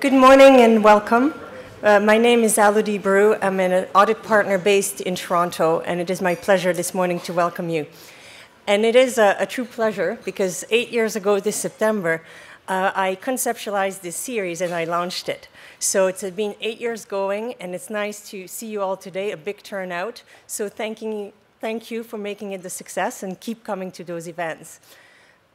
Good morning and welcome. My name is Elodie Brew. I'm an audit partner based in Toronto, and it is my pleasure this morning to welcome you. And it is a true pleasure because 8 years ago this September, I conceptualized this series and I launched it. So it's been 8 years going, and it's nice to see you all today, a big turnout. So thank you for making it a success, and keep coming to those events.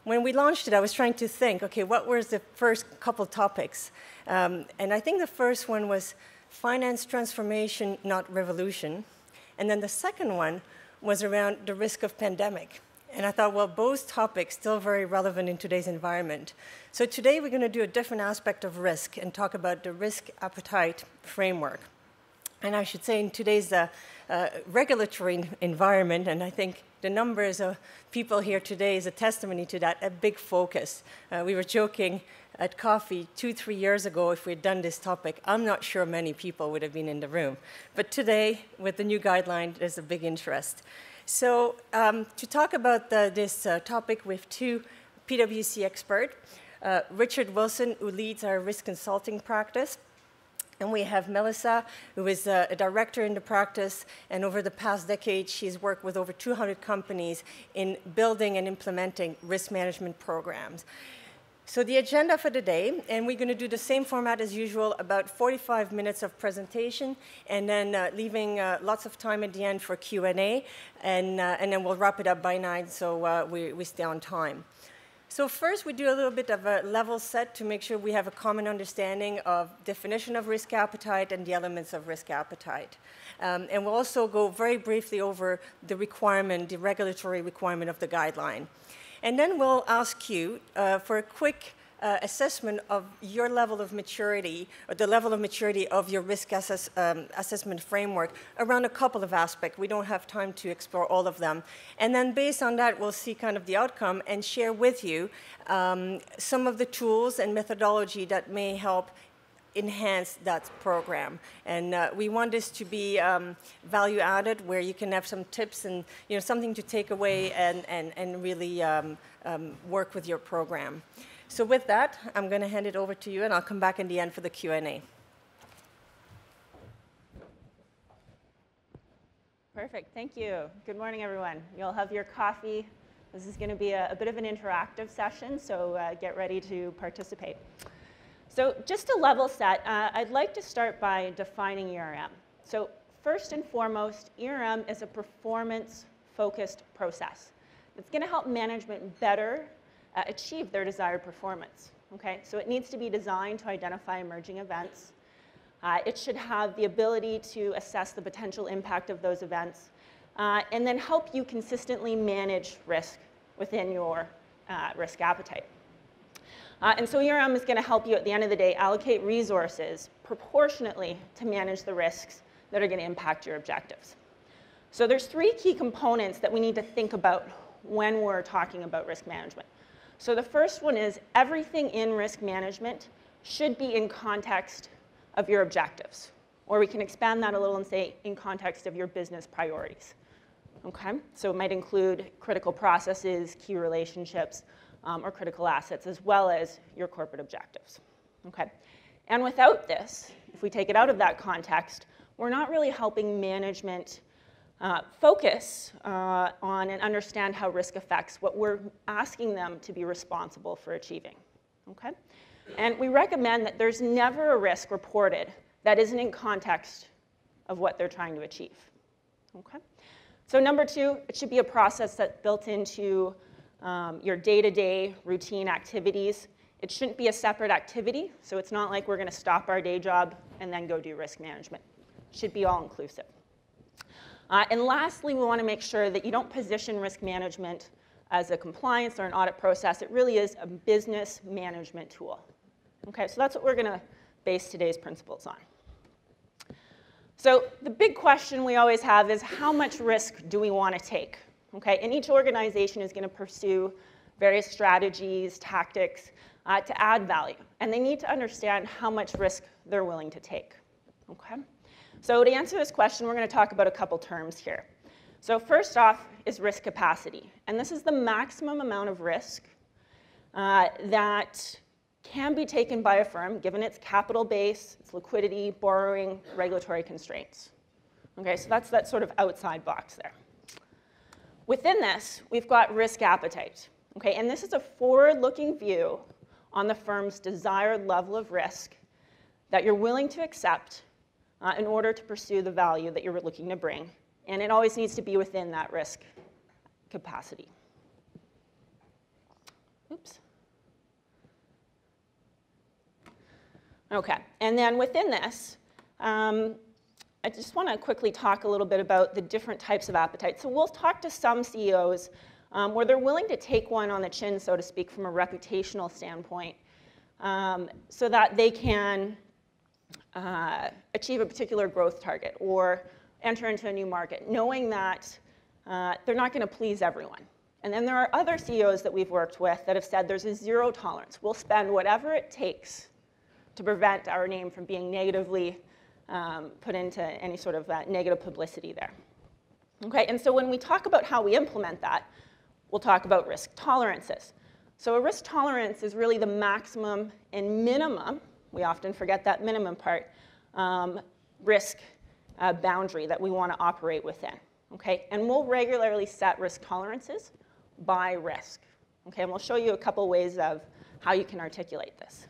When we launched it, I was trying to think, okay, what were the first couple topics? And I think the first one was finance transformation, not revolution. And then the second one was around the risk of pandemic. And I thought, well, both topics still very relevant in today's environment. So today we're going to do a different aspect of risk and talk about the risk appetite framework. And I should say in today's regulatory environment, and I think the numbers of people here today is a testimony to that, a big focus. We were joking at coffee 2-3 years ago, if we had done this topic, I'm not sure many people would have been in the room. But today, with the new guideline, there's a big interest. So to talk about this topic with two PwC experts, Richard Wilson, who leads our risk consulting practice, and we have Melissa, who is a director in the practice, and over the past decade, she's worked with over 200 companies in building and implementing risk management programs. So the agenda for the day, and we're going to do the same format as usual, about 45 minutes of presentation, and then leaving lots of time at the end for Q&A, and then we'll wrap it up by 9, so we stay on time. So first, we do a little bit of a level set to make sure we have a common understanding of definition of risk appetite and the elements of risk appetite. And we'll also go very briefly over the requirement, the regulatory requirement of the guideline. And then we'll ask you for a quick assessment of your level of maturity, or the level of maturity of your risk assessment framework around a couple of aspects. We don't have time to explore all of them. And then based on that, we'll see kind of the outcome and share with you some of the tools and methodology that may help enhance that program. And we want this to be value added, where you can have some tips and something to take away and really work with your program. So with that, I'm going to hand it over to you, and I'll come back in the end for the Q&A. Perfect. Thank you. Good morning, everyone. You'll have your coffee. This is going to be a bit of an interactive session, so get ready to participate. So just to level set, I'd like to start by defining ERM. So first and foremost, ERM is a performance-focused process. It's going to help management better achieve their desired performance. Okay? So it needs to be designed to identify emerging events. It should have the ability to assess the potential impact of those events, and then help you consistently manage risk within your risk appetite. And so ERM is going to help you, at the end of the day, allocate resources proportionately to manage the risks that are going to impact your objectives. So there's 3 key components that we need to think about when we're talking about risk management. So the first one is everything in risk management should be in context of your objectives. Or we can expand that a little and say in context of your business priorities. Okay? So it might include critical processes, key relationships, or critical assets, as well as your corporate objectives. Okay? And without this, if we take it out of that context, we're not really helping management focus on and understand how risk affects what we're asking them to be responsible for achieving. Okay? And we recommend that there's never a risk reported that isn't in context of what they're trying to achieve. Okay? So number 2, it should be a process that's built into your day-to-day routine activities. It shouldn't be a separate activity, so it's not like we're going to stop our day job and then go do risk management. It should be all-inclusive. And lastly, we want to make sure that you don't position risk management as a compliance or an audit process. It really is a business management tool. Okay, so that's what we're going to base today's principles on. So the big question we always have is, how much risk do we want to take? Okay, and each organization is going to pursue various strategies, tactics to add value. And they need to understand how much risk they're willing to take. Okay? So to answer this question, we're going to talk about a couple terms here. So first off is risk capacity. And this is the maximum amount of risk that can be taken by a firm given its capital base, its liquidity, borrowing, regulatory constraints. Okay, so that's that sort of outside box there. Within this, we've got risk appetite. Okay, and this is a forward-looking view on the firm's desired level of risk that you're willing to accept in order to pursue the value that you're looking to bring. And it always needs to be within that risk capacity. Oops. Okay, and then within this, I just want to quickly talk a little bit about the different types of appetite. So we'll talk to some CEOs where they're willing to take one on the chin, so to speak, from a reputational standpoint, so that they can achieve a particular growth target or enter into a new market, knowing that they're not going to please everyone. And then there are other CEOs that we've worked with that have said there's a zero tolerance. We'll spend whatever it takes to prevent our name from being negatively put into any sort of negative publicity there. Okay, and so when we talk about how we implement that, we'll talk about risk tolerances. So a risk tolerance is really the maximum and minimum, we often forget that minimum part, risk boundary that we want to operate within. Okay, and we'll regularly set risk tolerances by risk. Okay, and we'll show you a couple ways of how you can articulate this.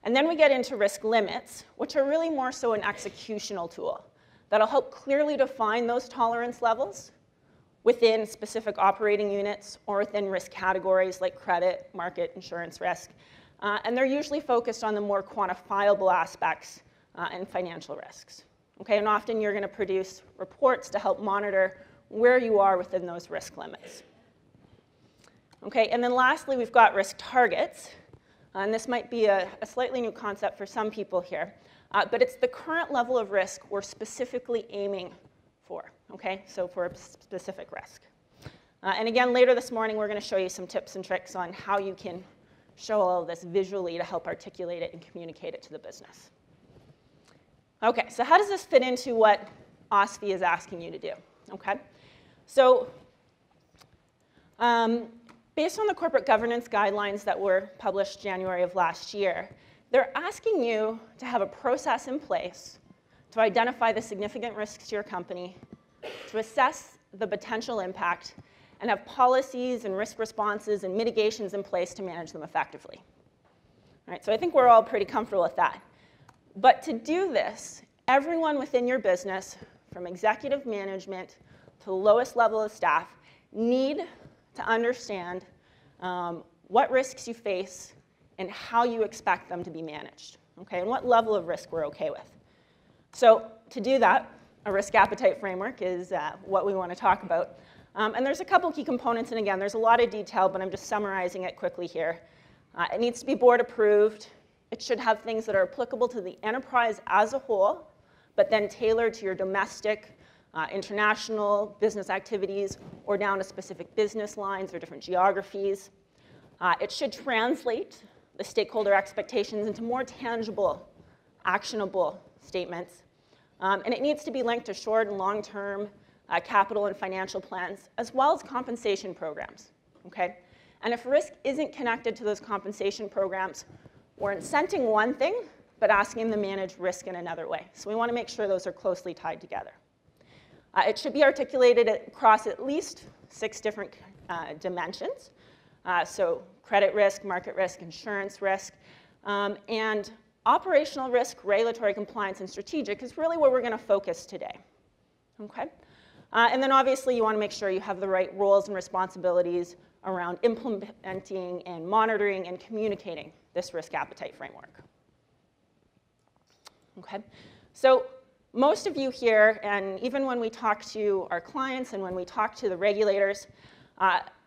And then we get into risk limits, which are really more so an executional tool that'll help clearly define those tolerance levels within specific operating units or within risk categories like credit, market, insurance risk. And they're usually focused on the more quantifiable aspects and financial risks. Okay, and often you're going to produce reports to help monitor where you are within those risk limits. Okay, and then lastly, we've got risk targets. And this might be a slightly new concept for some people here, but it's the current level of risk we're specifically aiming for, okay? So for a specific risk. And again, later this morning, we're going to show you some tips and tricks on how you can show all of this visually to help articulate it and communicate it to the business. Okay, so how does this fit into what OSFI is asking you to do, okay? So based on the corporate governance guidelines that were published January of last year, they're asking you to have a process in place to identify the significant risks to your company, to assess the potential impact, and have policies and risk responses and mitigations in place to manage them effectively. All right, so I think we're all pretty comfortable with that. But to do this, everyone within your business, from executive management to the lowest level of staff, need to understand what risks you face and how you expect them to be managed, okay, and what level of risk we're okay with. So to do that, a risk appetite framework is what we want to talk about. And there's a couple key components, and again, there's a lot of detail, but I'm just summarizing it quickly here. It needs to be board approved. It should have things that are applicable to the enterprise as a whole, but then tailored to your domestic, international business activities, or down to specific business lines or different geographies. It should translate the stakeholder expectations into more tangible, actionable statements. And it needs to be linked to short and long-term capital and financial plans, as well as compensation programs, okay? And if risk isn't connected to those compensation programs, we're incenting one thing, but asking them to manage risk in another way. So we want to make sure those are closely tied together. It should be articulated across at least 6 different dimensions. So credit risk, market risk, insurance risk, and operational risk, regulatory compliance, and strategic is really where we're going to focus today. Okay? And then obviously you want to make sure you have the right roles and responsibilities around implementing and monitoring and communicating this risk appetite framework. Okay? So most of you here, and even when we talk to our clients and when we talk to the regulators,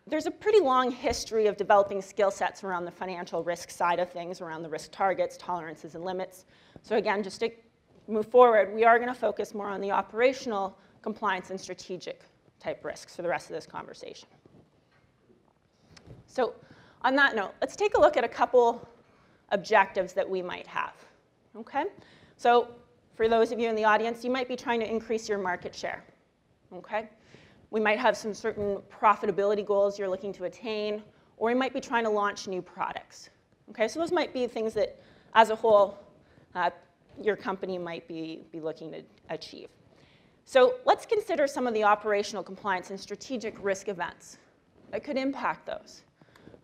there's a pretty long history of developing skill sets around the financial risk side of things, around the risk targets, tolerances, and limits. So again, just to move forward, we are going to focus more on the operational, compliance, and strategic type risks for the rest of this conversation. So on that note, let's take a look at a couple objectives that we might have. Okay? So for those of you in the audience, you might be trying to increase your market share. Okay? We might have some certain profitability goals you're looking to attain, or we might be trying to launch new products. Okay, so those might be things that, as a whole, your company might be looking to achieve. So let's consider some of the operational compliance and strategic risk events that could impact those.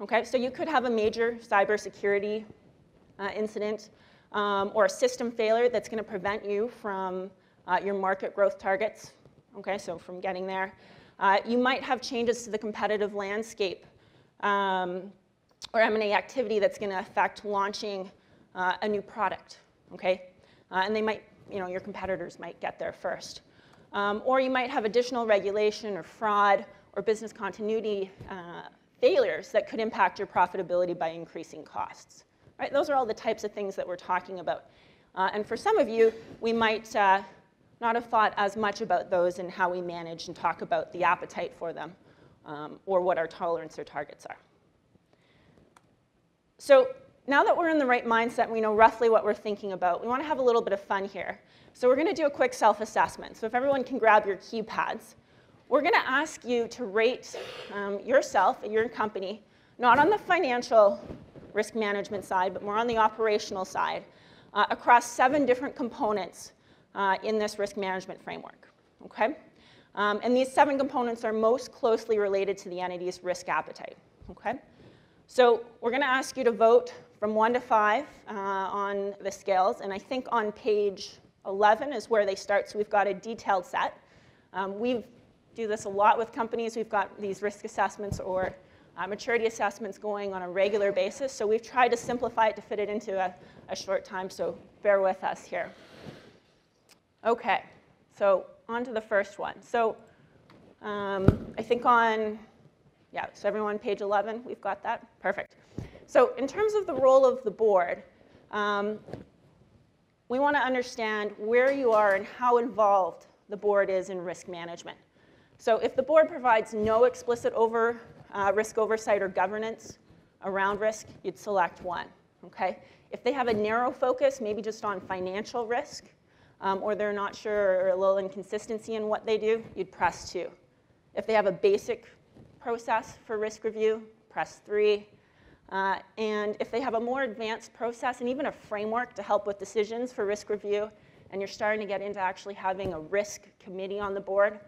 Okay, so you could have a major cybersecurity incident or a system failure that's going to prevent you from your market growth targets. Okay, so from getting there. You might have changes to the competitive landscape or M&A activity that's going to affect launching a new product. Okay, and they might, your competitors might get there first. Or you might have additional regulation or fraud or business continuity failures that could impact your profitability by increasing costs. Right? Those are all the types of things that we're talking about. And for some of you, we might not have thought as much about those and how we manage and talk about the appetite for them or what our tolerance or targets are. So now that we're in the right mindset and we know roughly what we're thinking about, we want to have a little bit of fun here. So we're going to do a quick self-assessment. So if everyone can grab your keypads, we're going to ask you to rate yourself and your company, not on the financial risk management side, but more on the operational side, across 7 different components in this risk management framework. Okay? And these 7 components are most closely related to the entity's risk appetite. Okay? So we're going to ask you to vote from 1 to 5 on the scales, and I think on page 11 is where they start, so we've got a detailed set. We do this a lot with companies. We've got these risk assessments or maturity assessments going on a regular basis, so we've tried to simplify it to fit it into a short time, so bear with us here. Okay, so on to the first one. So I think so everyone, page 11, we've got that? Perfect. So in terms of the role of the board, we want to understand where you are and how involved the board is in risk management. So if the board provides no explicit risk oversight or governance around risk, you'd select 1. Okay? If they have a narrow focus, maybe just on financial risk, or they're not sure or a little inconsistency in what they do, you'd press 2. If they have a basic process for risk review, press 3. And if they have a more advanced process and even a framework to help with decisions for risk review, and you're starting to get into actually having a risk committee on the board,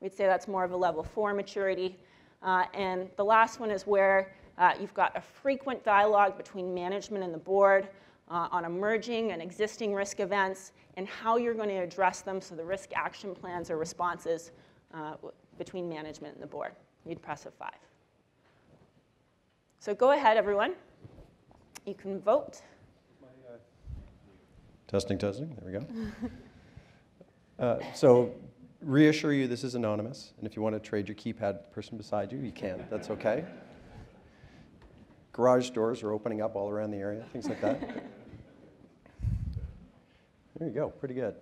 we'd say that's more of a level 4 maturity. And the last one is where you've got a frequent dialogue between management and the board on emerging and existing risk events and how you're going to address them, so the risk action plans or responses between management and the board. You'd press a 5. So go ahead, everyone. You can vote. Testing. There we go. So reassure you, this is anonymous. And if you want to trade your keypad to the person beside you, you can. That's OK. Garage doors are opening up all around the area, things like that. There you go. Pretty good.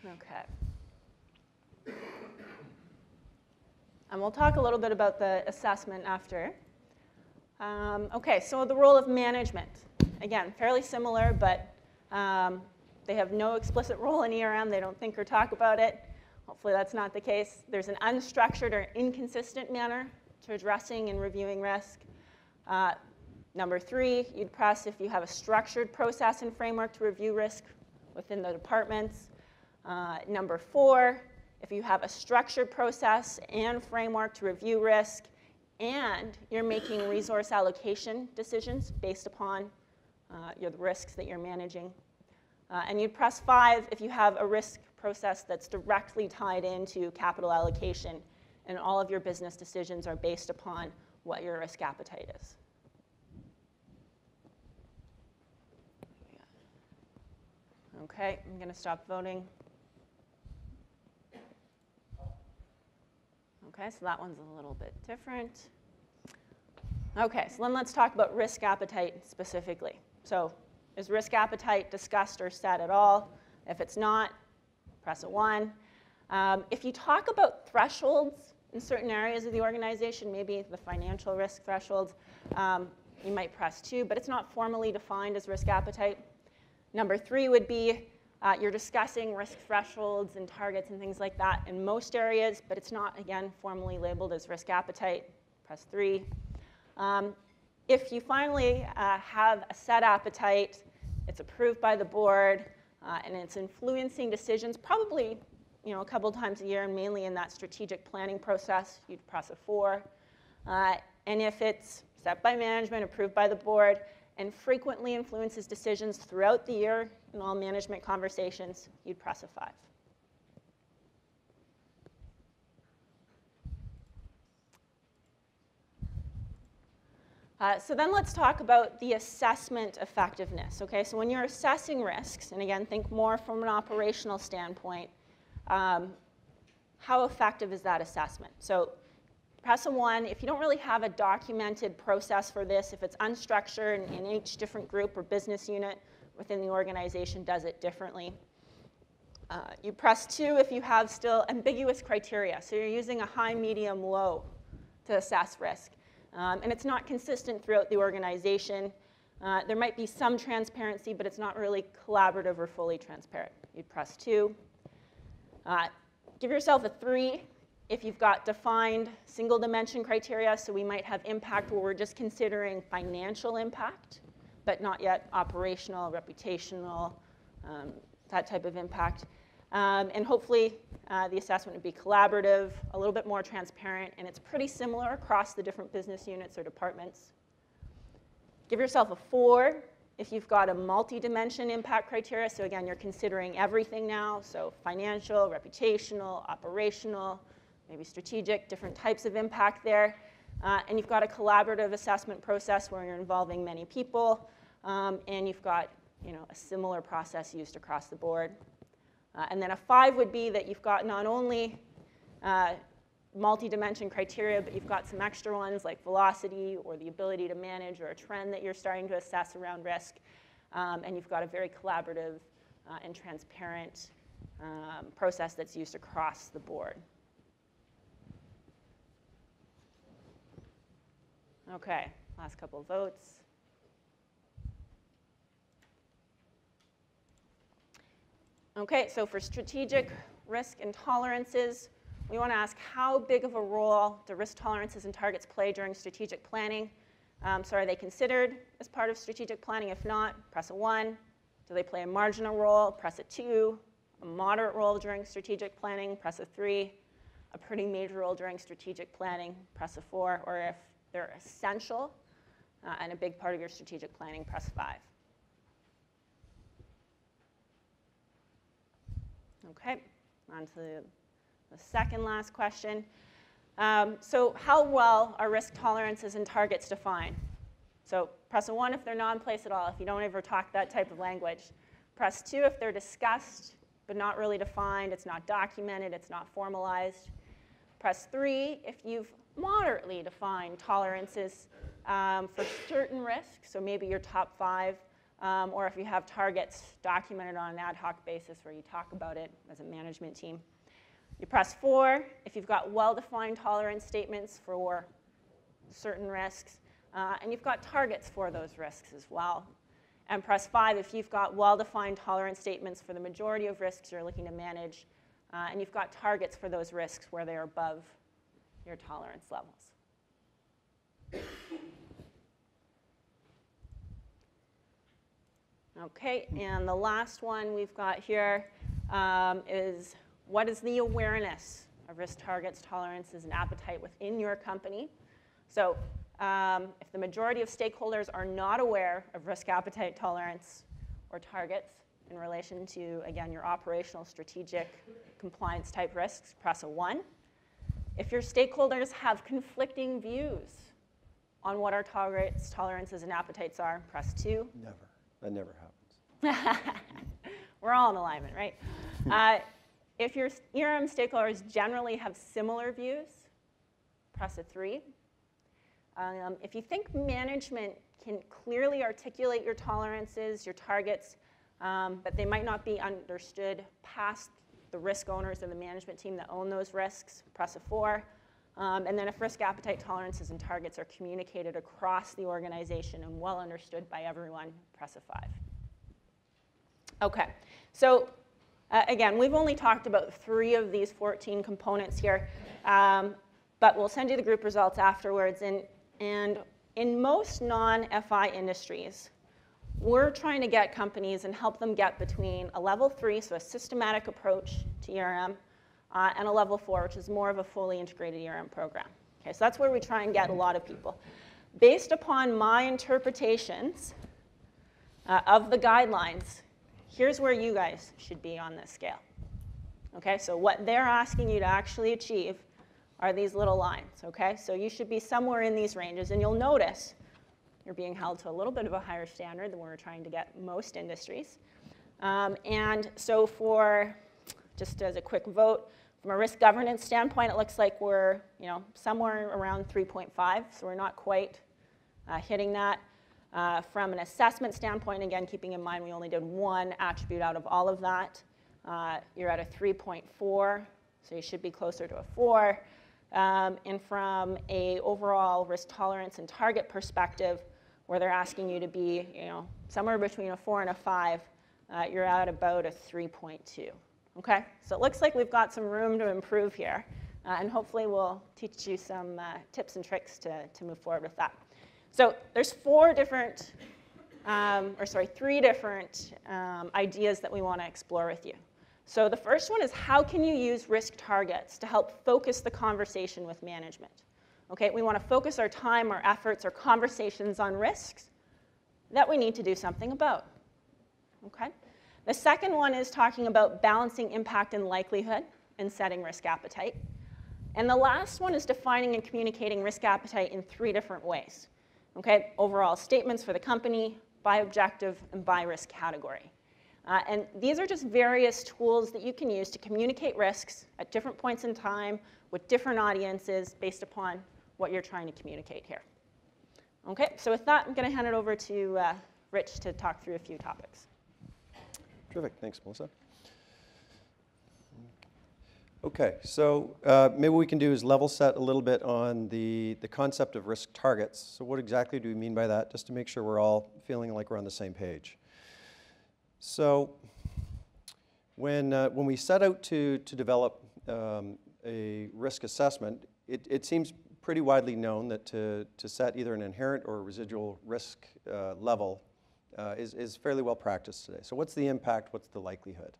OK. And we'll talk a little bit about the assessment after. OK, so the role of management. Again, fairly similar, but they have no explicit role in ERM. They don't think or talk about it. Hopefully that's not the case. There's an unstructured or inconsistent manner to addressing and reviewing risk. Number 3, you'd press if you have a structured process and framework to review risk within the departments. Number 4, if you have a structured process and framework to review risk, and you're making resource allocation decisions based upon the risks that you're managing. And you'd press 5 if you have a risk process that's directly tied into capital allocation, and all of your business decisions are based upon what your risk appetite is. OK, I'm going to stop voting. OK, so that one's a little bit different. OK, so then let's talk about risk appetite specifically. So is risk appetite discussed or set at all? If it's not, press a 1. If you talk about thresholds in certain areas of the organization, maybe the financial risk thresholds, you might press 2, but it's not formally defined as risk appetite. Number 3 would be you're discussing risk thresholds and targets and things like that in most areas, but it's not, again, formally labeled as risk appetite. Press 3. if you finally have a set appetite, it's approved by the board, and it's influencing decisions, probably a couple times a year, and mainly in that strategic planning process, you'd press a 4. And if it's set by management, approved by the board, and frequently influences decisions throughout the year in all management conversations, you'd press a 5. So then let's talk about the assessment effectiveness. Okay, so when you're assessing risks, and again, think more from an operational standpoint, how effective is that assessment? So press a 1. If you don't really have a documented process for this, if it's unstructured and each different group or business unit within the organization does it differently. You press 2 if you have still ambiguous criteria. So you're using a high, medium, low to assess risk. And it's not consistent throughout the organization. There might be some transparency, but it's not really collaborative or fully transparent. You'd press 2. Give yourself a 3 if you've got defined single dimension criteria. So we might have impact where we're just considering financial impact, but not yet operational, reputational, that type of impact. And hopefully the assessment would be collaborative, a little bit more transparent, and it's pretty similar across the different business units or departments. Give yourself a 4 if you've got a multi-dimension impact criteria. So again, you're considering everything now, so financial, reputational, operational, maybe strategic, different types of impact there. And you've got a collaborative assessment process where you're involving many people, and you've got a similar process used across the board. And then a 5 would be that you've got not only multi-dimension criteria, but you've got some extra ones like velocity or the ability to manage or a trend that you're starting to assess around risk. And you've got a very collaborative and transparent process that's used across the board. Okay, last couple of votes. Okay, so for strategic risk and tolerances, we want to ask how big of a role do risk tolerances and targets play during strategic planning? So are they considered as part of strategic planning? If not, press a 1. Do they play a marginal role? Press a 2. A moderate role during strategic planning? Press a 3. A pretty major role during strategic planning? Press a 4. Or if they're essential and a big part of your strategic planning, press 5. Okay, on to the second last question. So how well are risk tolerances and targets defined? So press a 1 if they're not in place at all, if you don't ever talk that type of language. Press 2 if they're discussed but not really defined, it's not documented, it's not formalized. Press 3 if you've moderately defined tolerances for certain risks, so maybe your top 5. Or if you have targets documented on an ad hoc basis where you talk about it as a management team. You press 4 if you've got well-defined tolerance statements for certain risks, and you've got targets for those risks as well. And press 5 if you've got well-defined tolerance statements for the majority of risks you're looking to manage, and you've got targets for those risks where they're above your tolerance levels. Okay, and the last one we've got here is what is the awareness of risk targets, tolerances, and appetite within your company? So if the majority of stakeholders are not aware of risk appetite, tolerance, or targets in relation to, again, your operational, strategic, compliance type risks, press a 1. If your stakeholders have conflicting views on what our targets, tolerances, and appetites are, press 2. Never. That never happens. We're all in alignment, right? If your ERM stakeholders generally have similar views, press a 3. If you think management can clearly articulate your tolerances, your targets, but they might not be understood past the risk owners and the management team that own those risks, press a 4. And then if risk appetite, tolerances, and targets are communicated across the organization and well understood by everyone, press a 5. Okay, so again, we've only talked about 3 of these 14 components here, but we'll send you the group results afterwards. And in most non-FI industries, we're trying to get companies and help them get between a level 3, so a systematic approach to ERM, and a level 4, which is more of a fully integrated ERM program. Okay, so that's where we try and get a lot of people. Based upon my interpretations of the guidelines, here's where you guys should be on this scale. Okay, so what they're asking you to actually achieve are these little lines, okay? So you should be somewhere in these ranges, and you'll notice you're being held to a little bit of a higher standard than we're trying to get most industries. And so for, just as a quick vote, from a risk governance standpoint, it looks like we're somewhere around 3.5, so we're not quite hitting that. From an assessment standpoint, again, keeping in mind we only did one attribute out of all of that, you're at a 3.4, so you should be closer to a 4. And from a overall risk tolerance and target perspective, where they're asking you to be somewhere between a 4 and a 5, you're at about a 3.2. Okay, so it looks like we've got some room to improve here, and hopefully we'll teach you some tips and tricks to move forward with that. So there's three different ideas that we want to explore with you. So the first one is, how can you use risk targets to help focus the conversation with management? Okay, we want to focus our time, our efforts, our conversations on risks that we need to do something about. Okay? The second one is talking about balancing impact and likelihood and setting risk appetite. And the last one is defining and communicating risk appetite in 3 different ways. Okay, overall statements for the company, by objective, and by risk category. And these are just various tools that you can use to communicate risks at different points in time with different audiences based upon what you're trying to communicate here. Okay, so with that, I'm going to hand it over to Rich to talk through a few topics. Terrific. Thanks, Melissa. Okay, so maybe what we can do is level set a little bit on the concept of risk targets. So what exactly do we mean by that, just to make sure we're all feeling like we're on the same page? So when we set out to develop a risk assessment, it seems pretty widely known that to set either an inherent or residual risk level is fairly well practiced today. So what's the impact? What's the likelihood?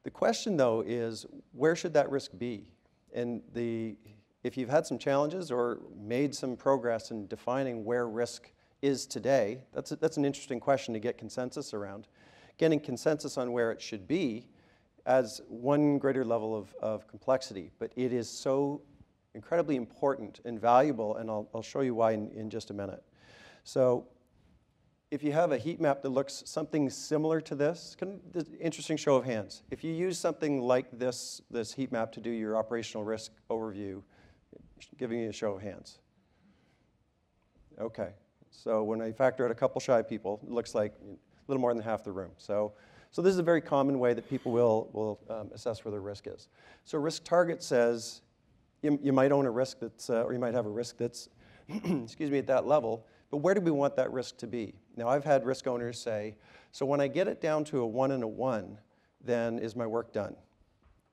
The question, though, is where should that risk be? And if you've had some challenges or made some progress in defining where risk is today, that's an interesting question to get consensus around. Getting consensus on where it should be adds one greater level of complexity, but it is so incredibly important and valuable, and I'll show you why in just a minute. So if you have a heat map that looks something similar to this, interesting show of hands. If you use something like this heat map to do your operational risk overview, giving you a show of hands. Okay, so when I factor out a couple shy people, it looks like a little more than half the room. So this is a very common way that people will assess where their risk is. So risk target says you might own a risk that's, or you might have a risk that's, excuse me, at that level, but where do we want that risk to be? Now, I've had risk owners say, so when I get it down to a 1 and a 1, then is my work done?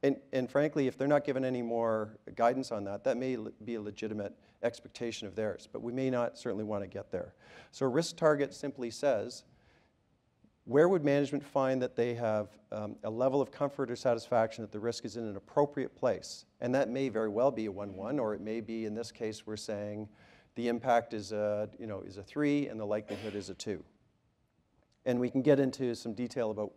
And frankly, if they're not given any more guidance on that, that may be a legitimate expectation of theirs, but we may not certainly want to get there. So a risk target simply says, where would management find that they have a level of comfort or satisfaction that the risk is in an appropriate place? And that may very well be a 1-1, or it may be, in this case, we're saying the impact is a 3 and the likelihood is a 2. And we can get into some detail about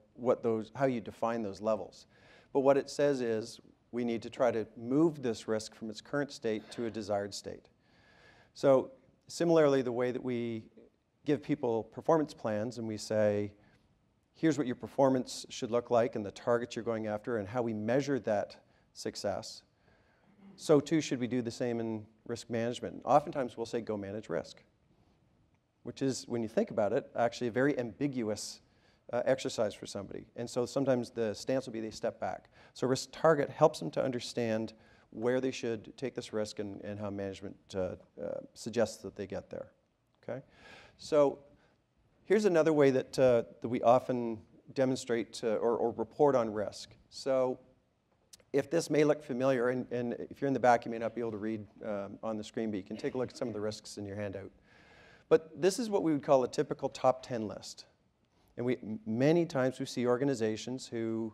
how you define those levels. But what it says is we need to try to move this risk from its current state to a desired state. So similarly, the way that we give people performance plans and we say, here's what your performance should look like and the targets you're going after and how we measure that success, so too should we do the same in risk management. Oftentimes we'll say, go manage risk, which is, when you think about it, actually a very ambiguous exercise for somebody. And so sometimes the stance will be they step back. So risk target helps them to understand where they should take this risk and how management suggests that they get there. Okay? So here's another way that we often demonstrate or report on risk. So if this may look familiar, and if you're in the back, you may not be able to read on the screen, but you can take a look at some of the risks in your handout. But this is what we would call a typical top 10 list. And many times we see organizations who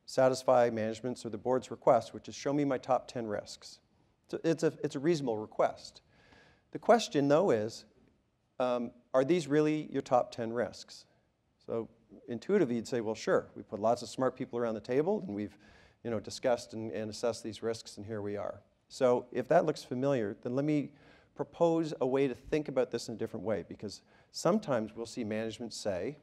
satisfy management's or the board's request, which is show me my top 10 risks. So it's a reasonable request. The question, though, is, are these really your top 10 risks? So intuitively, you'd say, well, sure. We put lots of smart people around the table, and we've discussed and assessed these risks, and here we are. So if that looks familiar, then let me propose a way to think about this in a different way, because sometimes we'll see management say,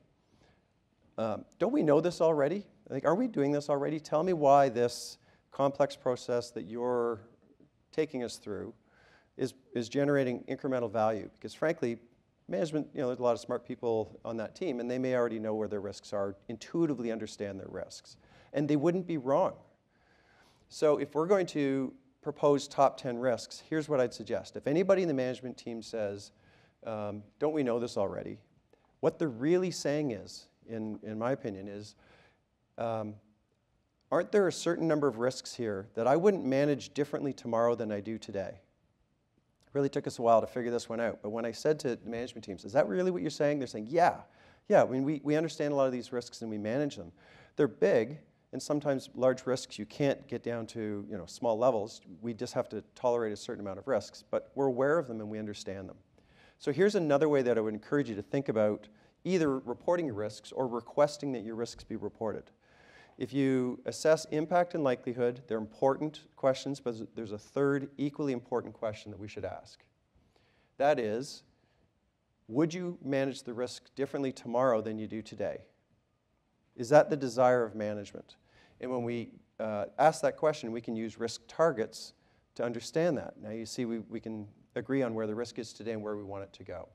don't we know this already? Like, are we doing this already? Tell me why this complex process that you're taking us through is generating incremental value. Because frankly, management, there's a lot of smart people on that team, and they may already know where their risks are, intuitively understand their risks. And they wouldn't be wrong. So if we're going to propose top 10 risks, here's what I'd suggest. If anybody in the management team says, don't we know this already? What they're really saying is, in my opinion, is, aren't there a certain number of risks here that I wouldn't manage differently tomorrow than I do today? It really took us a while to figure this one out. But when I said to the management teams, is that really what you're saying? They're saying, yeah. I mean, we understand a lot of these risks and we manage them. They're big, and sometimes large risks you can't get down to small levels. We just have to tolerate a certain amount of risks. But we're aware of them and we understand them. So here's another way that I would encourage you to think about either reporting your risks or requesting that your risks be reported. If you assess impact and likelihood, they're important questions, but there's a third equally important question that we should ask. That is, would you manage the risk differently tomorrow than you do today? Is that the desire of management? And when we ask that question, we can use risk targets to understand that. Now you see we can agree on where the risk is today and where we want it to go.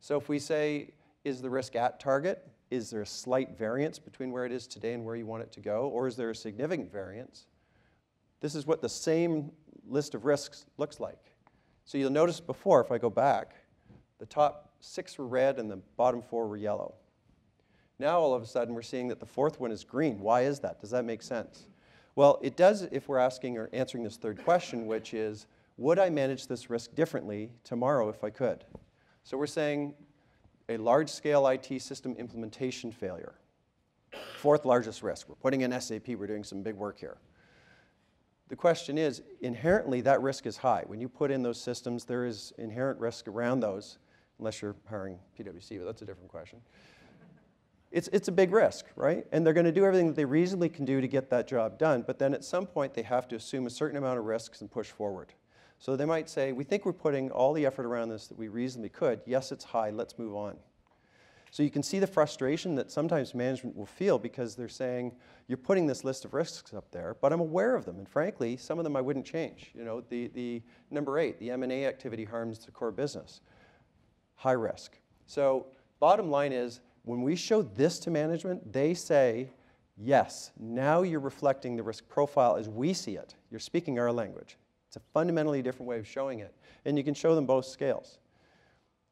So if we say, is the risk at target? Is there a slight variance between where it is today and where you want it to go? Or is there a significant variance? This is what the same list of risks looks like. So you'll notice before, if I go back, the top 6 were red and the bottom 4 were yellow. Now all of a sudden we're seeing that the 4th one is green. Why is that? Does that make sense? Well, it does if we're asking or answering this third question, which is, would I manage this risk differently tomorrow if I could? So we're saying a large-scale IT system implementation failure. 4th largest risk. We're putting in SAP. We're doing some big work here. The question is, inherently, that risk is high. When you put in those systems, there is inherent risk around those, unless you're hiring PwC, but that's a different question. It's a big risk, right? And they're going to do everything that they reasonably can do to get that job done, but then at some point, they have to assume a certain amount of risks and push forward. So they might say, we think we're putting all the effort around this that we reasonably could. Yes, it's high. Let's move on. So you can see the frustration that sometimes management will feel because they're saying, you're putting this list of risks up there, but I'm aware of them. And frankly, some of them I wouldn't change. The number 8, the M&A activity harms the core business. High risk. So bottom line is, when we show this to management, they say, yes, now you're reflecting the risk profile as we see it. You're speaking our language. It's a fundamentally different way of showing it. And you can show them both scales.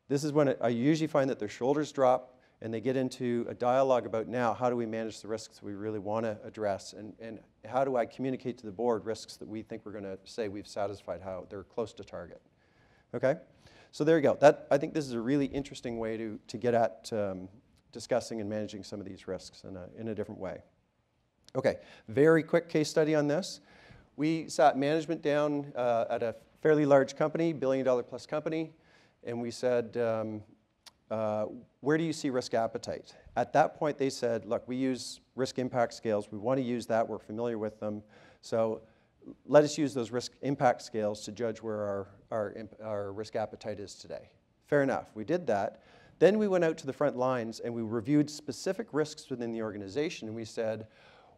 This is when I usually find that their shoulders drop and they get into a dialogue about now, how do we manage the risks we really want to address, and how do I communicate to the board risks that we think we're going to say we've satisfied, how they're close to target. Okay? So there you go. I think this is a really interesting way to get at discussing and managing some of these risks in a different way. Okay, very quick case study on this. We sat management down at a fairly large company, billion-dollar-plus company, and we said, where do you see risk appetite? At that point, they said, look, we use risk impact scales. We want to use that. We're familiar with them. So let us use those risk impact scales to judge where our risk appetite is today. Fair enough. We did that. Then we went out to the front lines, and we reviewed specific risks within the organization, and we said,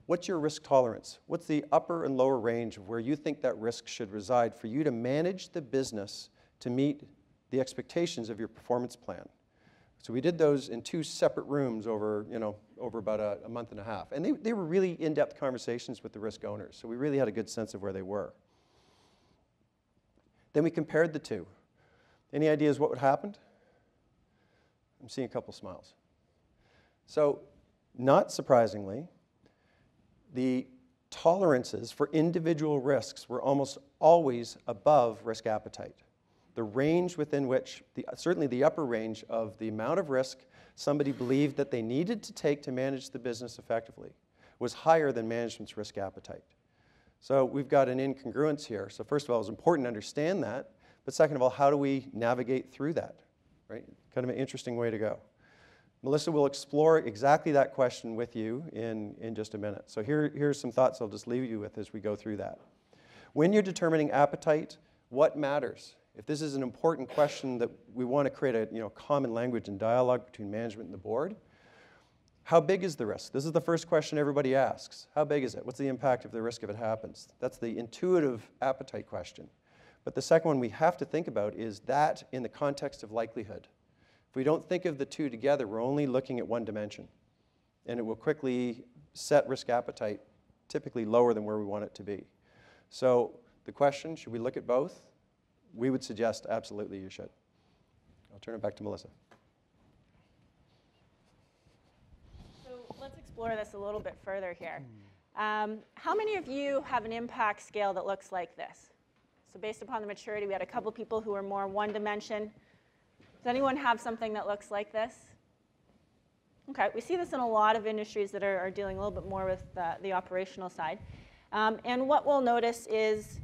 what's your risk tolerance? What's the upper and lower range of where you think that risk should reside for you to manage the business to meet the expectations of your performance plan? So we did those in 2 separate rooms over about a month and a half. And they were really in-depth conversations with the risk owners. So we really had a good sense of where they were. Then we compared the 2. Any ideas what would happen? I'm seeing a couple smiles. So not surprisingly, the tolerances for individual risks were almost always above risk appetite. the range within which, certainly the upper range of the amount of risk somebody believed that they needed to take to manage the business effectively was higher than management's risk appetite. So we've got an incongruence here. So first of all, it's important to understand that. But second of all, how do we navigate through that? Right? Kind of an interesting way to go. Melissa will explore exactly that question with you in just a minute. So here's some thoughts I'll just leave you with as we go through that. When you're determining appetite, what matters? If this is an important question that we want to create a common language and dialogue between management and the board, how big is the risk? This is the first question everybody asks. How big is it? What's the impact of the risk if it happens? That's the intuitive appetite question. But the second one we have to think about is that in the context of likelihood. If we don't think of the two together, we're only looking at one dimension. And it will quickly set risk appetite typically lower than where we want it to be. So the question, should we look at both? We would suggest absolutely you should. I'll turn it back to Melissa. So let's explore this a little bit further here. How many of you have an impact scale that looks like this? So based upon the maturity, we had a couple people who were more one dimension. Does anyone have something that looks like this? Okay, we see this in a lot of industries that are dealing a little bit more with the operational side. And what we'll notice is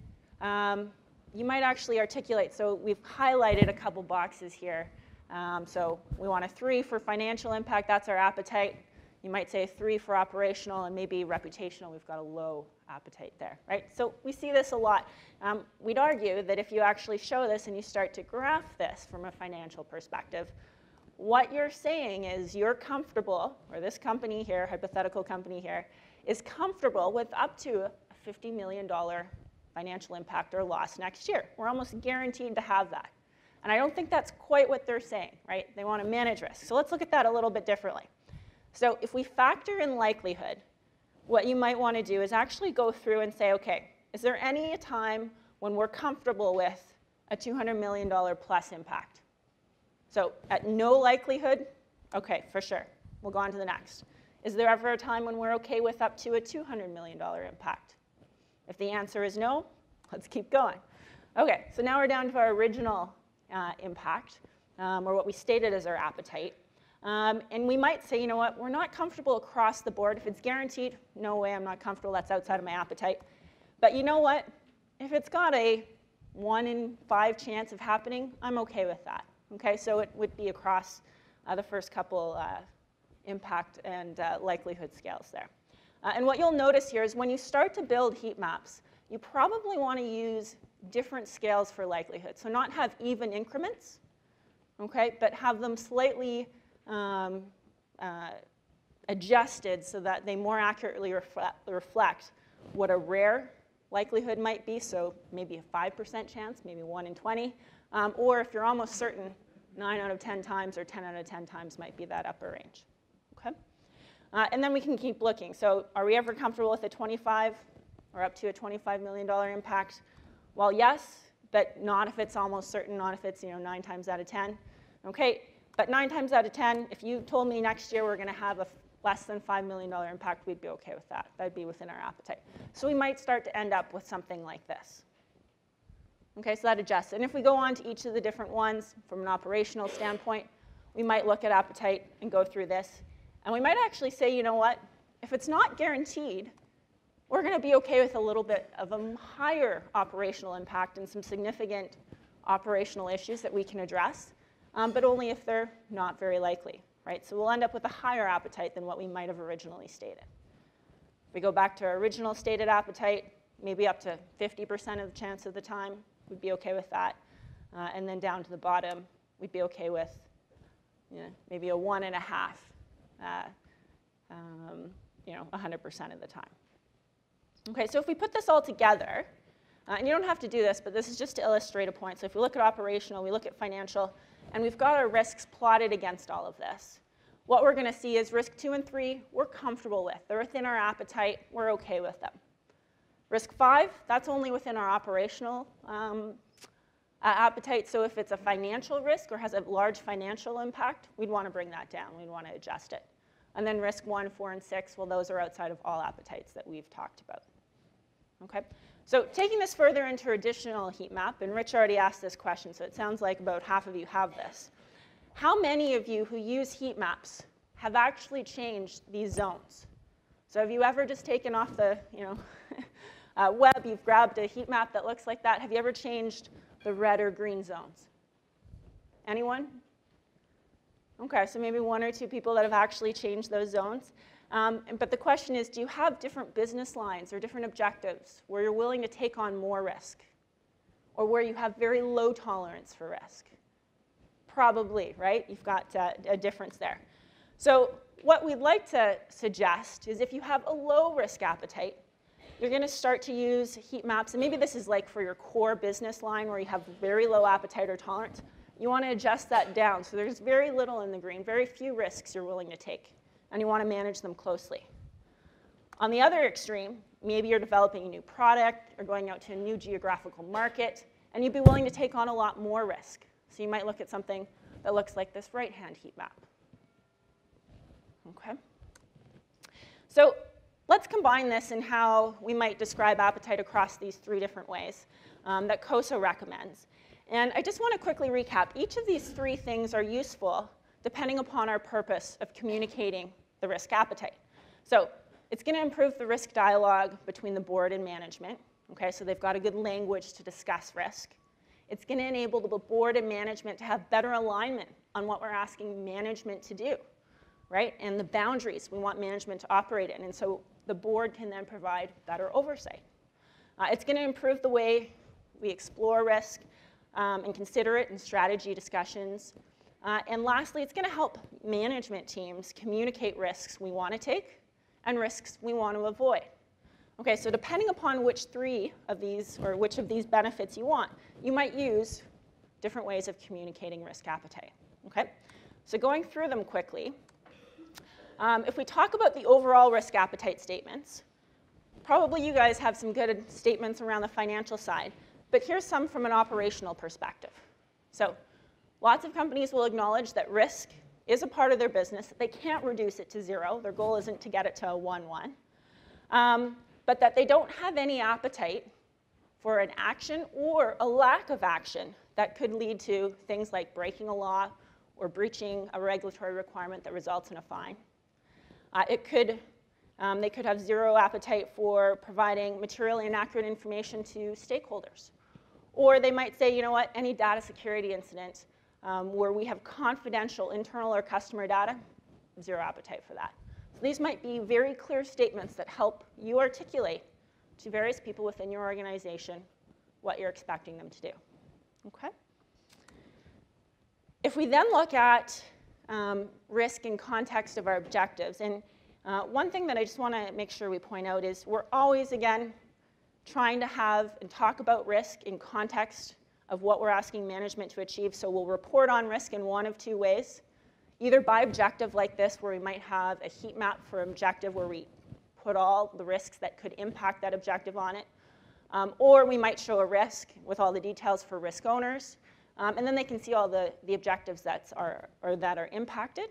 you might actually articulate. So we've highlighted a couple boxes here. So we want a 3 for financial impact. That's our appetite. You might say 3 for operational, and maybe reputational. We've got a low appetite there, right? So we see this a lot. We'd argue that if you actually show this and you start to graph this from a financial perspective, what you're saying is you're comfortable, or this company here, hypothetical company here, is comfortable with up to a $50 million financial impact or loss next year. We're almost guaranteed to have that. And I don't think that's quite what they're saying, right? They want to manage risk. So let's look at that a little bit differently. So if we factor in likelihood, what you might want to do is actually go through and say, okay, is there any time when we're comfortable with a $200 million plus impact? So at no likelihood, okay, for sure. We'll go on to the next. Is there ever a time when we're okay with up to a $200 million impact? If the answer is no, let's keep going. Okay, so now we're down to our original impact, or what we stated as our appetite. And we might say, you know what, we're not comfortable across the board. If it's guaranteed, no way, I'm not comfortable. That's outside of my appetite. But you know what? If it's got a 1 in 5 chance of happening, I'm okay with that. Okay, so it would be across the first couple impact and likelihood scales there. And what you'll notice here is when you start to build heat maps, you probably want to use different scales for likelihood. So not have even increments, okay, but have them slightly adjusted so that they more accurately reflect what a rare likelihood might be. So maybe a 5% chance, maybe 1 in 20. Or if you're almost certain, 9 out of 10 times or 10 out of 10 times might be that upper range. Okay? And then we can keep looking. So are we ever comfortable with a 25 or up to a $25 million impact? Well, yes, but not if it's almost certain, not if it's 9 times out of 10. Okay, but 9 times out of 10, if you told me next year we're going to have a less than $5 million impact, we'd be okay with that. That'd be within our appetite. So we might start to end up with something like this. Okay, so that adjusts. And if we go on to each of the different ones from an operational standpoint, we might look at appetite and go through this. And we might actually say, you know what, if it's not guaranteed, we're going to be okay with a little bit of a higher operational impact and some significant operational issues that we can address, but only if they're not very likely, right? So we'll end up with a higher appetite than what we might have originally stated. If we go back to our original stated appetite, maybe up to 50% of the chance of the time, we'd be okay with that. And then down to the bottom, we'd be okay with maybe a 1.5, 100% of the time. Okay, so if we put this all together, and you don't have to do this, but this is just to illustrate a point. So if we look at operational, we look at financial, and we've got our risks plotted against all of this. What we're going to see is risk 2 and 3, we're comfortable with. They're within our appetite. We're okay with them. Risk 5, that's only within our operational appetite. So if it's a financial risk or has a large financial impact, we'd want to bring that down. We'd want to adjust it. And then risk 1, 4, and 6, well, those are outside of all appetites that we've talked about. Okay? So taking this further into traditional heat map, and Rich already asked this question, so it sounds like about half of you have this. How many of you who use heat maps have actually changed these zones? So have you ever just taken off the web, you've grabbed a heat map that looks like that? Have you ever changed the red or green zones? Anyone? Okay, so maybe one or two people that have actually changed those zones. But the question is, do you have different business lines or different objectives where you're willing to take on more risk, or where you have very low tolerance for risk? Probably, right? You've got a difference there. So what we'd like to suggest is if you have a low risk appetite, you're going to start to use heat maps. And maybe this is like for your core business line where you have very low appetite or tolerance. You want to adjust that down. So there's very little in the green, very few risks you're willing to take. And you want to manage them closely. On the other extreme, maybe you're developing a new product or going out to a new geographical market, and you'd be willing to take on a lot more risk. So you might look at something that looks like this right-hand heat map. Okay. So let's combine this in how we might describe appetite across these three different ways that COSO recommends. And I just want to quickly recap. Each of these three things are useful depending upon our purpose of communicating the risk appetite. So it's going to improve the risk dialogue between the board and management. Okay, so they've got a good language to discuss risk. It's going to enable the board and management to have better alignment on what we're asking management to do, right? And the boundaries we want management to operate in. And so the board can then provide better oversight. It's going to improve the way we explore risk and consider it in strategy discussions. And lastly, it's going to help management teams communicate risks we want to take and risks we want to avoid. Okay, so depending upon which three of these or which of these benefits you want, you might use different ways of communicating risk appetite. Okay, so going through them quickly, if we talk about the overall risk appetite statements, probably you guys have some good statements around the financial side, but here's some from an operational perspective. So lots of companies will acknowledge that risk is a part of their business. They can't reduce it to zero. Their goal isn't to get it to a 1-1. But that they don't have any appetite for an action or a lack of action that could lead to things like breaking a law or breaching a regulatory requirement that results in a fine. They could have zero appetite for providing materially inaccurate information to stakeholders. Or they might say, you know what, any data security incident where we have confidential internal or customer data, zero appetite for that. So these might be very clear statements that help you articulate to various people within your organization what you're expecting them to do. Okay? If we then look at risk in context of our objectives, and one thing that I just want to make sure we point out is we're always, again, trying to have and talk about risk in context of what we're asking management to achieve. So we'll report on risk in one of two ways. Either by objective like this, where we might have a heat map for objective where we put all the risks that could impact that objective on it. Or we might show a risk with all the details for risk owners. And then they can see all the objectives that are impacted.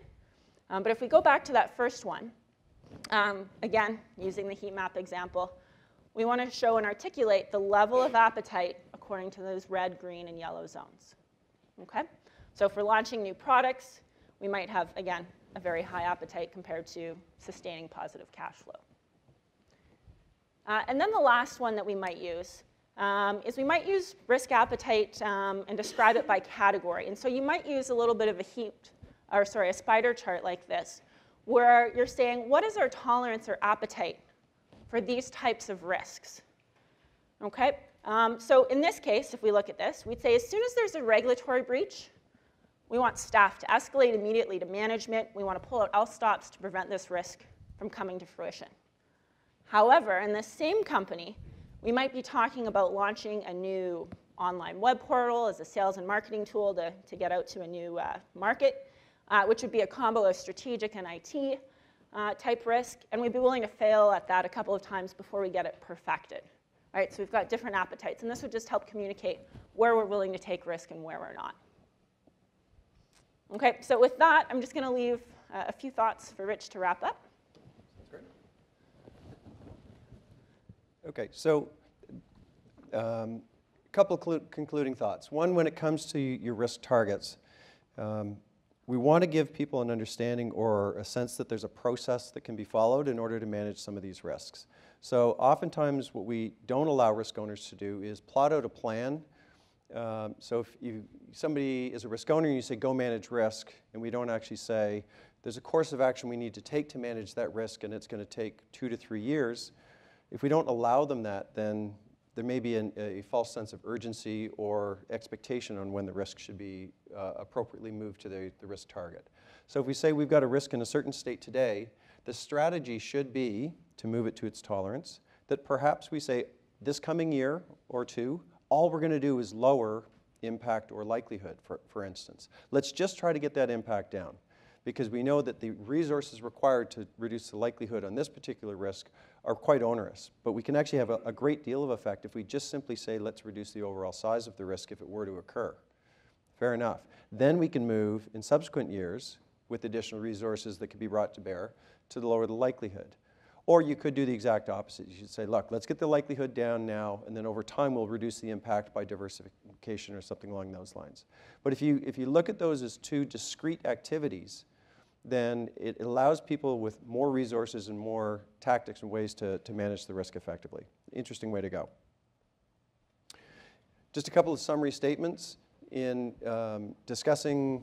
But if we go back to that first one, again, using the heat map example, we want to show and articulate the level of appetite according to those red, green, and yellow zones. Okay? So if we're launching new products, we might have, again, a very high appetite compared to sustaining positive cash flow. And then the last one that we might use is we might use risk appetite and describe it by category. And so you might use a little bit of a spider chart like this, where you're saying, what is our tolerance or appetite for these types of risks? Okay? So in this case, if we look at this, we'd say as soon as there's a regulatory breach, we want staff to escalate immediately to management. We want to pull out all stops to prevent this risk from coming to fruition. However, in this same company, we might be talking about launching a new online web portal as a sales and marketing tool to get out to a new market, which would be a combo of strategic and IT type risk. And we'd be willing to fail at that a couple of times before we get it perfected. Right? So we've got different appetites. And this would just help communicate where we're willing to take risk and where we're not. Okay, so with that, I'm just going to leave a few thoughts for Rich to wrap up. Sounds great. Okay, so couple concluding thoughts. One, when it comes to your risk targets, we want to give people an understanding or a sense that there's a process that can be followed in order to manage some of these risks. So oftentimes what we don't allow risk owners to do is plot out a plan. So if somebody is a risk owner and you say, go manage risk, and we don't actually say, there's a course of action we need to take to manage that risk, and it's going to take 2 to 3 years. If we don't allow them that, then there may be a false sense of urgency or expectation on when the risk should be appropriately moved to the risk target. So if we say we've got a risk in a certain state today, the strategy should be to move it to its tolerance, that perhaps we say this coming year or two, all we're going to do is lower impact or likelihood, for instance. Let's just try to get that impact down, because we know that the resources required to reduce the likelihood on this particular risk are quite onerous. But we can actually have a great deal of effect if we just simply say, let's reduce the overall size of the risk if it were to occur. Fair enough. Then we can move in subsequent years with additional resources that could be brought to bear to lower the likelihood. Or you could do the exact opposite. You should say, look, let's get the likelihood down now, and then over time we'll reduce the impact by diversification or something along those lines. But if you look at those as two discrete activities, then it allows people with more resources and more tactics and ways to manage the risk effectively. Interesting way to go. Just a couple of summary statements in discussing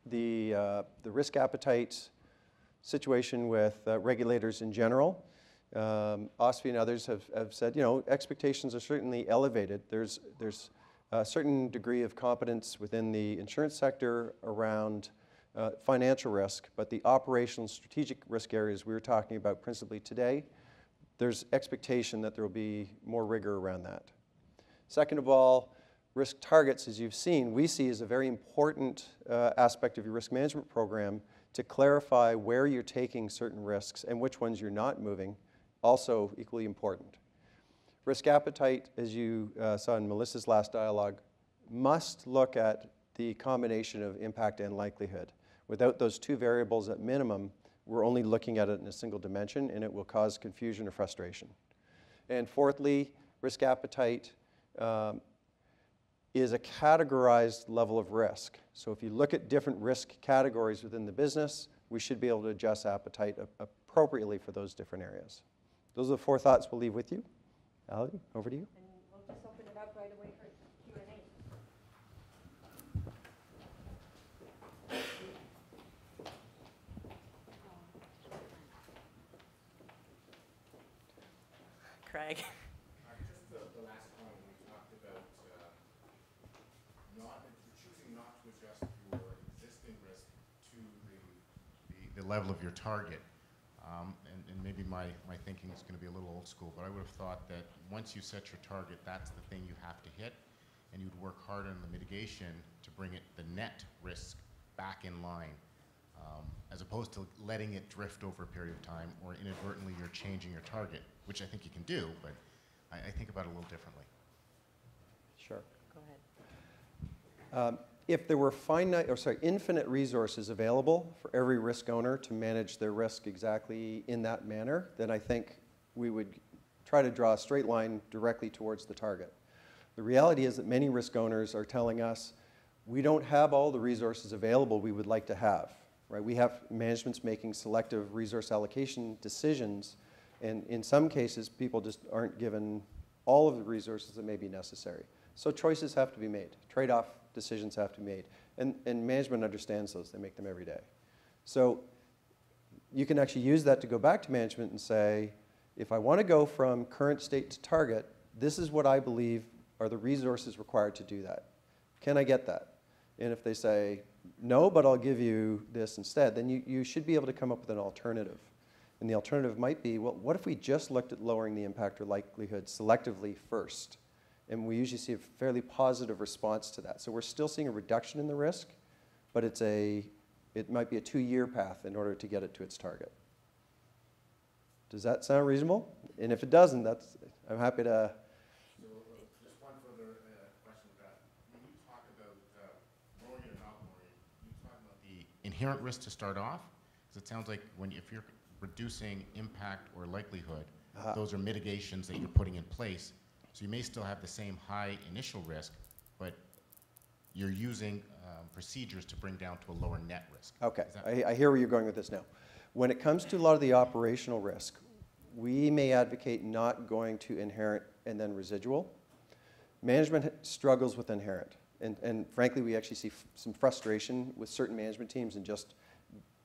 the risk appetite situation with regulators in general. OSFI and others have said, you know, expectations are certainly elevated. There's a certain degree of competence within the insurance sector around financial risk, but the operational strategic risk areas we were talking about principally today, there's expectation that there will be more rigor around that. Second of all, risk targets, as you've seen, we see as a very important aspect of your risk management program to clarify where you're taking certain risks and which ones you're not moving, also equally important. Risk appetite, as you saw in Melissa's last dialogue, must look at the combination of impact and likelihood. Without those two variables at minimum, we're only looking at it in a single dimension, and it will cause confusion or frustration. And fourthly, risk appetite is a categorized level of risk. So if you look at different risk categories within the business, we should be able to adjust appetite appropriately for those different areas. Those are the 4 thoughts we'll leave with you. Ali, over to you. And we'll just open it up right away for Q&A. Craig. Just the last point we talked about choosing not to adjust your existing risk to the level of your target. And maybe my thinking is going to be a little old school, but I would have thought that once you set your target, that's the thing you have to hit, and you'd work hard on the mitigation to bring the net risk back in line, as opposed to letting it drift over a period of time, or inadvertently you're changing your target, which I think you can do, but I think about it a little differently. Sure. Go ahead. If there were infinite resources available for every risk owner to manage their risk exactly in that manner, then I think we would try to draw a straight line directly towards the target. The reality is that many risk owners are telling us, we don't have all the resources available we would like to have. Right? We have managements making selective resource allocation decisions, and in some cases, people just aren't given all of the resources that may be necessary. So choices have to be made. Trade-off decisions have to be made. And management understands those. They make them every day. So you can actually use that to go back to management and say, if I want to go from current state to target, this is what I believe are the resources required to do that. Can I get that? And if they say, no, but I'll give you this instead, then you should be able to come up with an alternative. And the alternative might be, well, what if we just looked at lowering the impact or likelihood selectively first? And we usually see a fairly positive response to that. So we're still seeing a reduction in the risk, but it might be a 2-year path in order to get it to its target. Does that sound reasonable? And if it doesn't, I'm happy to. So just one further question to that. When you talk about lowering it or not lowering it, you talk about the inherent risk to start off? Because it sounds like if you're reducing impact or likelihood, those are mitigations that you're putting in place. So you may still have the same high initial risk, but you're using procedures to bring down to a lower net risk. Okay, I hear where you're going with this now. When it comes to a lot of the operational risk, we may advocate not going to inherent and then residual. Management struggles with inherent. And frankly, we actually see some frustration with certain management teams in just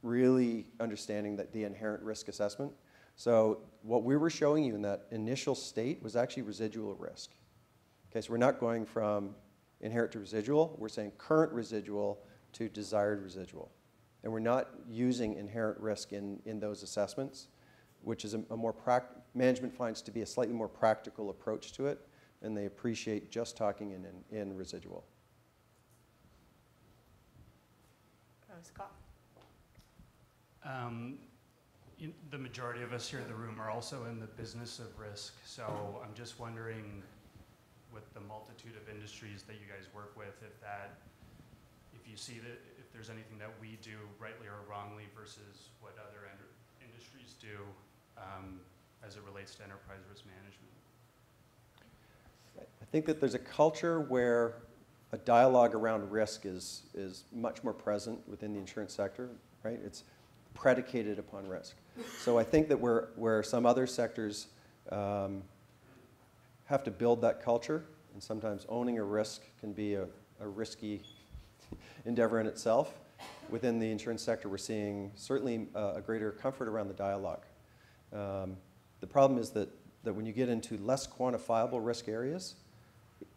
really understanding that the inherent risk assessment. So what we were showing you in that initial state was actually residual risk. Okay, so we're not going from inherent to residual. We're saying current residual to desired residual. And we're not using inherent risk in those assessments, which is a more management finds to be a slightly more practical approach to it, and they appreciate just talking in residual. Scott. The majority of us here in the room are also in the business of risk, so I'm just wondering, with the multitude of industries that you guys work with, if you see that if there's anything that we do rightly or wrongly versus what other industries do as it relates to enterprise risk management. I think that there's a culture where a dialogue around risk is much more present within the insurance sector, right? It's predicated upon risk. So I think that where some other sectors have to build that culture, and sometimes owning a risk can be a risky endeavor in itself. Within the insurance sector, we're seeing certainly a greater comfort around the dialogue. The problem is that when you get into less quantifiable risk areas,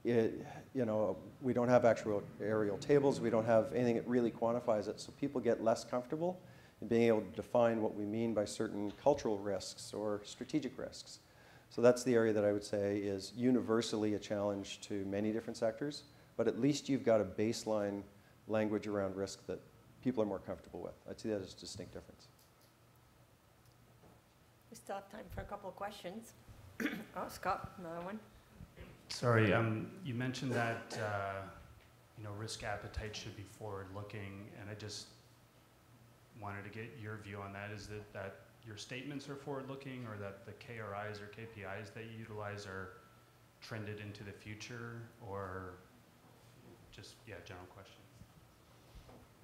we don't have actual aerial tables, we don't have anything that really quantifies it, so people get less comfortable in being able to define what we mean by certain cultural risks or strategic risks. So that's the area that I would say is universally a challenge to many different sectors, but at least you've got a baseline language around risk that people are more comfortable with. I'd see that as a distinct difference. We still have time for a couple of questions. Oh, Scott, another one. Sorry, you mentioned that risk appetite should be forward-looking, and I just wanted to get your view on that. Is that your statements are forward-looking, or that the KRIs or KPIs that you utilize are trended into the future, or just, general question?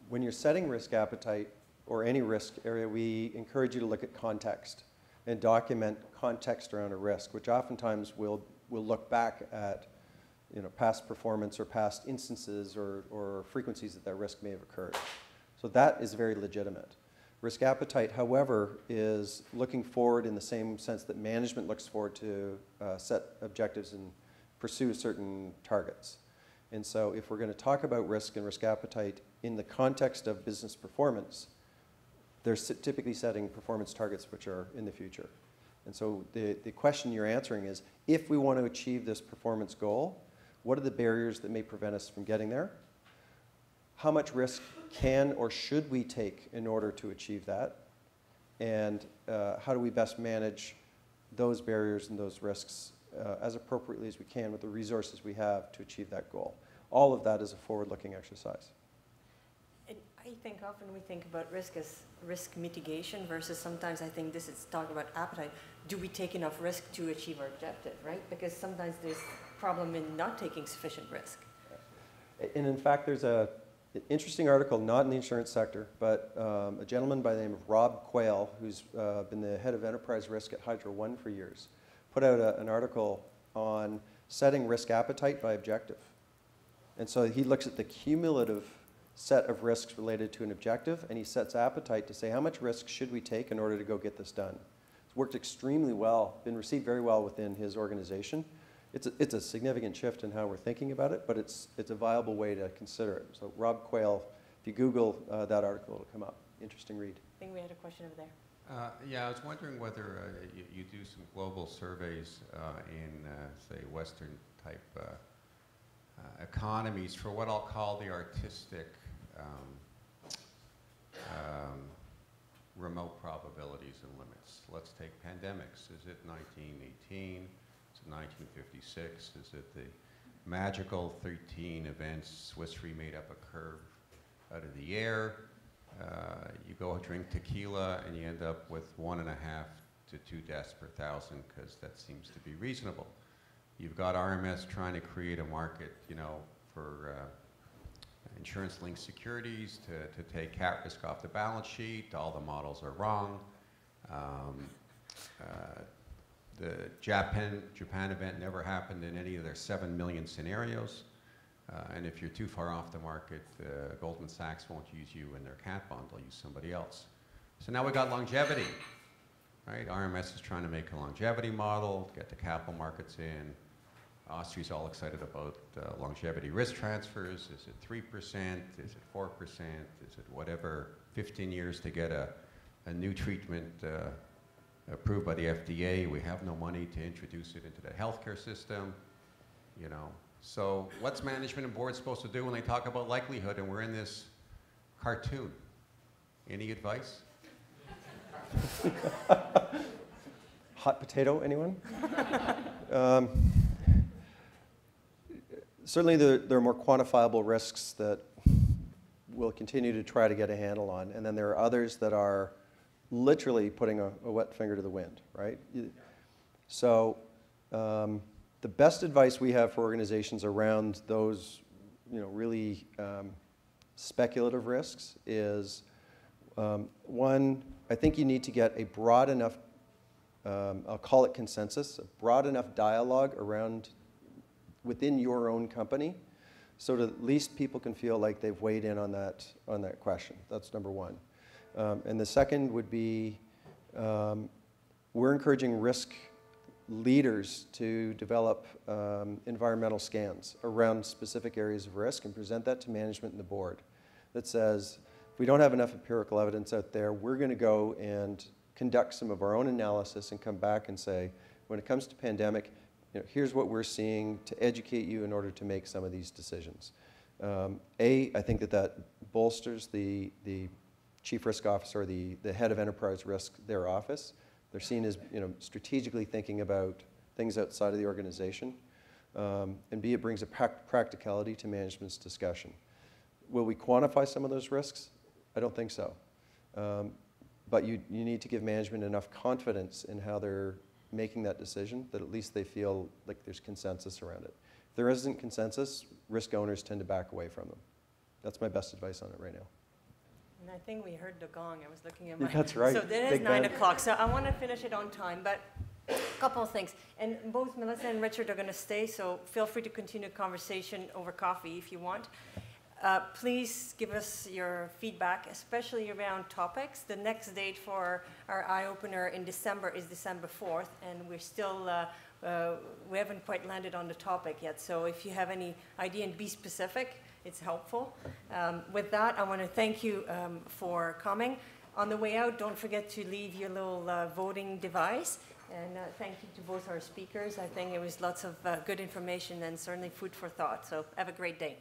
When you're setting risk appetite or any risk area, we encourage you to look at context and document context around a risk, which oftentimes will look back at past performance or past instances or frequencies that risk may have occurred. So that is very legitimate. Risk appetite, however, is looking forward in the same sense that management looks forward to set objectives and pursue certain targets. And so if we're going to talk about risk and risk appetite in the context of business performance, they're typically setting performance targets which are in the future. And so the question you're answering is, if we want to achieve this performance goal, what are the barriers that may prevent us from getting there? How much risk can or should we take in order to achieve that? And how do we best manage those barriers and those risks as appropriately as we can with the resources we have to achieve that goal? All of that is a forward-looking exercise. And I think often we think about risk as risk mitigation versus sometimes I think this is talking about appetite. Do we take enough risk to achieve our objective, right? Because sometimes there's a problem in not taking sufficient risk. And in fact, there's an interesting article, not in the insurance sector, but a gentleman by the name of Rob Quayle, who's been the head of enterprise risk at Hydro One for years, put out an article on setting risk appetite by objective. And so he looks at the cumulative set of risks related to an objective, and he sets appetite to say how much risk should we take in order to go get this done. It's worked extremely well, been received very well within his organization. It's a significant shift in how we're thinking about it, but it's a viable way to consider it. So Rob Quayle, if you Google that article, it'll come up. Interesting read. I think we had a question over there. Yeah, I was wondering whether you do some global surveys in, say, Western type economies for what I'll call the artistic remote probabilities and limits. Let's take pandemics. Is it 1918? Is it 1956? Is it the magical 13 events? Swiss Re made up a curve out of the air. You go drink tequila and you end up with 1.5 to 2 deaths per thousand because that seems to be reasonable. You've got RMS trying to create a market, you know, for insurance-linked securities to take cat risk off the balance sheet. All the models are wrong. The Japan event never happened in any of their 7 million scenarios. And if you're too far off the market, Goldman Sachs won't use you in their cat bond, they'll use somebody else. So now we got longevity, right? RMS is trying to make a longevity model, get the capital markets in. Austria's all excited about longevity risk transfers. Is it 3%? Is it 4%? Is it whatever? 15 years to get a new treatment approved by the FDA. We have no money to introduce it into the healthcare system, you know. So what's management and board supposed to do when they talk about likelihood and we're in this cartoon? Any advice? Hot potato, anyone? Certainly there are more quantifiable risks that we'll continue to try to get a handle on, and then there are others that are literally putting a wet finger to the wind, right? So the best advice we have for organizations around those, you know, really speculative risks is, one, I think you need to get a broad enough, I'll call it consensus, a broad enough dialogue around within your own company so that at least people can feel like they've weighed in on that question. That's number one. And the second would be, we're encouraging risk leaders to develop environmental scans around specific areas of risk and present that to management and the board that says, if we don't have enough empirical evidence out there, we're going to go and conduct some of our own analysis and come back and say, when it comes to pandemic, you know, here's what we're seeing to educate you in order to make some of these decisions. I think that bolsters the chief risk officer, or the head of enterprise risk, their office. They're seen as, you know, strategically thinking about things outside of the organization. And B, it brings a practicality to management's discussion. Will we quantify some of those risks? I don't think so. But you need to give management enough confidence in how they're making that decision that at least they feel like there's consensus around it. If there isn't consensus, risk owners tend to back away from them. That's my best advice on it right now. And I think we heard the gong. I was looking at my... That's right. So then it's 9 o'clock. So I want to finish it on time, but a couple of things. And both Melissa and Richard are going to stay, so feel free to continue the conversation over coffee if you want. Please give us your feedback, especially around topics. The next date for our EyeOpener in December is December 4th, and we're still, we haven't quite landed on the topic yet. So if you have any idea and be specific, it's helpful. With that, I want to thank you for coming. On the way out, don't forget to leave your little voting device. And thank you to both our speakers. I think it was lots of good information and certainly food for thought. So have a great day.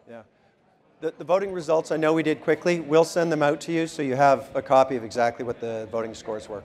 Yeah. The voting results, I know we did quickly. We'll send them out to you so you have a copy of exactly what the voting scores were.